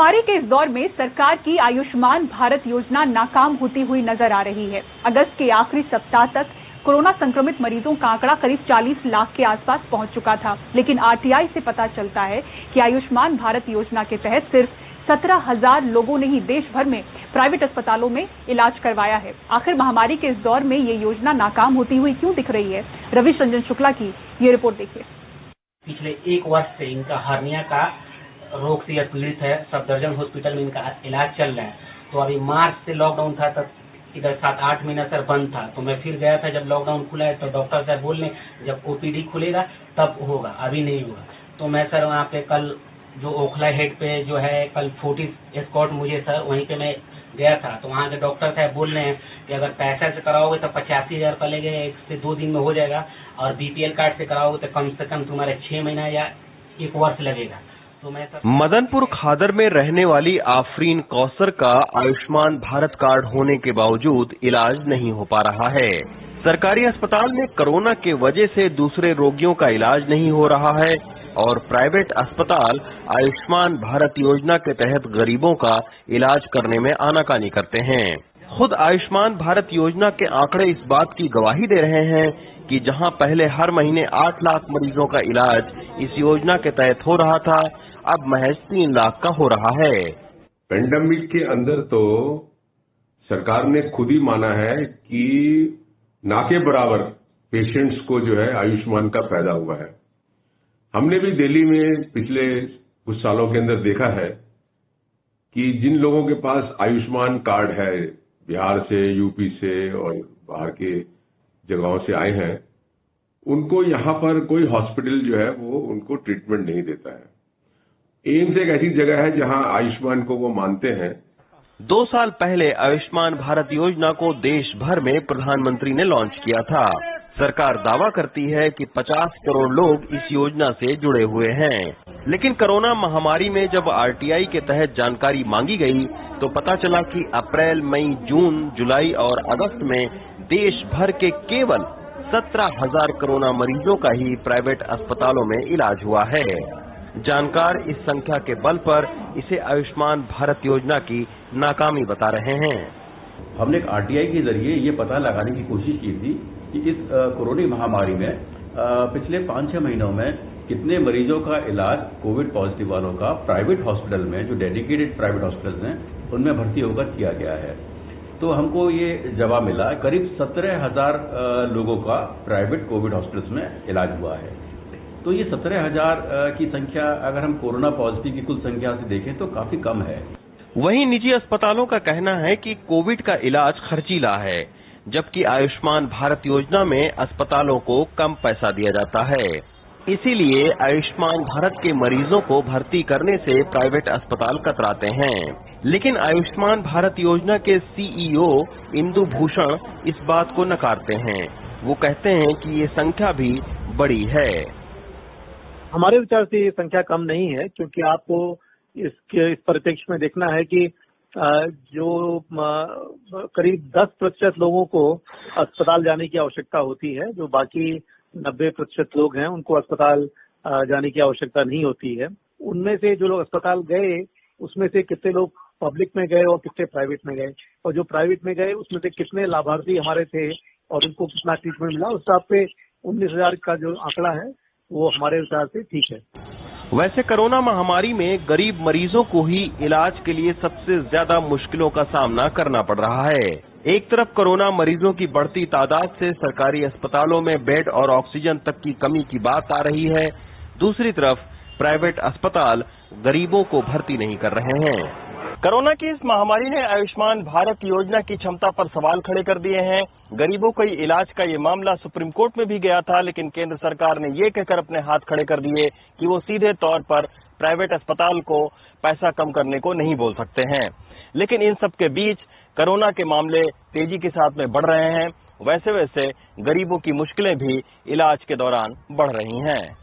महामारी के इस दौर में सरकार की आयुष्मान भारत योजना नाकाम होती हुई नजर आ रही है। अगस्त के आखिरी सप्ताह तक कोरोना संक्रमित मरीजों का आंकड़ा करीब 40 लाख के आसपास पहुंच चुका था, लेकिन आरटीआई से पता चलता है कि आयुष्मान भारत योजना के तहत सिर्फ 17,000 लोगों ने ही देश भर में प्राइवेट अस्पतालों में इलाज करवाया है। आखिर महामारी के इस दौर में ये योजना नाकाम होती हुई क्यों दिख रही है? रविश रंजन शुक्ला की ये रिपोर्ट देखिए। पिछले 1 वर्ष से इनका हर्निया का रोग से पीड़ित है। सफदरजंग हॉस्पिटल में इनका इलाज चल रहा है। तो अभी मार्च से लॉकडाउन था, तब इधर 7-8 महीना सर बंद था। तो मैं फिर गया था जब लॉकडाउन खुला है, तो डॉक्टर सर बोल रहे जब ओपीडी खुलेगा तब होगा, अभी नहीं होगा। तो मैं सर वहाँ पे कल जो ओखला हेड पे जो है कल 40 स्कॉट मुझे सर वहीं पे मैं गया था। तो वहाँ के डॉक्टर साहब बोल रहे हैं कि अगर पैसा से कराओगे तो 85,000 का लगेगा, 1 से 2 दिन में हो जाएगा, और बीपीएल कार्ड से कराओगे तो कम से कम तुम्हारे 6 महीना या 1 वर्ष लगेगा। तो मैं मदनपुर खादर में रहने वाली आफरीन कौसर का आयुष्मान भारत कार्ड होने के बावजूद इलाज नहीं हो पा रहा है। सरकारी अस्पताल में कोरोना के वजह से दूसरे रोगियों का इलाज नहीं हो रहा है और प्राइवेट अस्पताल आयुष्मान भारत योजना के तहत गरीबों का इलाज करने में आनाकानी करते हैं। खुद आयुष्मान भारत योजना के आंकड़े इस बात की गवाही दे रहे हैं कि जहां पहले हर महीने 8 लाख मरीजों का इलाज इस योजना के तहत हो रहा था, अब महज 3 लाख का हो रहा है। पेंडेमिक के अंदर तो सरकार ने खुद ही माना है कि ना के बराबर पेशेंट्स को जो है आयुष्मान का फायदा हुआ है। हमने भी दिल्ली में पिछले कुछ सालों के अंदर देखा है कि जिन लोगों के पास आयुष्मान कार्ड है, बिहार से, यूपी से और बाहर के जगहों से आए हैं, उनको यहाँ पर कोई हॉस्पिटल जो है वो उनको ट्रीटमेंट नहीं देता है। एम्स एक ऐसी जगह है जहाँ आयुष्मान को वो मानते हैं। 2 साल पहले आयुष्मान भारत योजना को देश भर में प्रधानमंत्री ने लॉन्च किया था। सरकार दावा करती है कि 50 करोड़ लोग इस योजना से जुड़े हुए हैं, लेकिन कोरोना महामारी में जब आरटीआई के तहत जानकारी मांगी गई तो पता चला कि अप्रैल, मई, जून, जुलाई और अगस्त में देश भर के केवल 17,000 कोरोना मरीजों का ही प्राइवेट अस्पतालों में इलाज हुआ है। जानकार इस संख्या के बल पर इसे आयुष्मान भारत योजना की नाकामी बता रहे हैं। हमने एक आरटीआई के जरिए ये पता लगाने की कोशिश की थी कि इस कोरोना महामारी में पिछले 5-6 महीनों में कितने मरीजों का इलाज कोविड पॉजिटिव वालों का प्राइवेट हॉस्पिटल में, जो डेडिकेटेड प्राइवेट हॉस्पिटल्स हैं, उनमें भर्ती होकर किया गया है। तो हमको ये जवाब मिला करीब 17,000 लोगों का प्राइवेट कोविड हॉस्पिटल्स में इलाज हुआ है। तो ये 17,000 की संख्या अगर हम कोरोना पॉजिटिव की कुल संख्या से देखें तो काफी कम है। वहीं निजी अस्पतालों का कहना है कि कोविड का इलाज खर्चीला है, जबकि आयुष्मान भारत योजना में अस्पतालों को कम पैसा दिया जाता है। इसीलिए आयुष्मान भारत के मरीजों को भर्ती करने से प्राइवेट अस्पताल कतराते हैं। लेकिन आयुष्मान भारत योजना के सीईओ इंदु भूषण इस बात को नकारते हैं। वो कहते हैं कि ये संख्या भी बड़ी है। हमारे विचार से ये संख्या कम नहीं है, क्योंकि आपको इस परिप्रेक्ष्य में देखना है कि जो करीब 10% लोगों को अस्पताल जाने की आवश्यकता होती है, जो बाकी 90% लोग हैं उनको अस्पताल जाने की आवश्यकता नहीं होती है। उनमें से जो लोग अस्पताल गए उसमें से कितने लोग पब्लिक में गए और कितने प्राइवेट में गए, और जो प्राइवेट में गए उसमें से कितने लाभार्थी हमारे थे और उनको कितना ट्रीटमेंट मिला, उस हिसाब पे 19,000 का जो आंकड़ा है वो हमारे विचार से ठीक है। वैसे कोरोना महामारी में गरीब मरीजों को ही इलाज के लिए सबसे ज्यादा मुश्किलों का सामना करना पड़ रहा है। एक तरफ कोरोना मरीजों की बढ़ती तादाद से सरकारी अस्पतालों में बेड और ऑक्सीजन तक की कमी की बात आ रही है, दूसरी तरफ प्राइवेट अस्पताल गरीबों को भर्ती नहीं कर रहे हैं। कोरोना की इस महामारी ने आयुष्मान भारत योजना की क्षमता पर सवाल खड़े कर दिए हैं। गरीबों के इलाज का ये मामला सुप्रीम कोर्ट में भी गया था, लेकिन केंद्र सरकार ने ये कहकर अपने हाथ खड़े कर दिए कि वो सीधे तौर पर प्राइवेट अस्पताल को पैसा कम करने को नहीं बोल सकते हैं। लेकिन इन सब के बीच कोरोना के मामले तेजी के साथ में बढ़ रहे हैं, वैसे वैसे गरीबों की मुश्किलें भी इलाज के दौरान बढ़ रही हैं।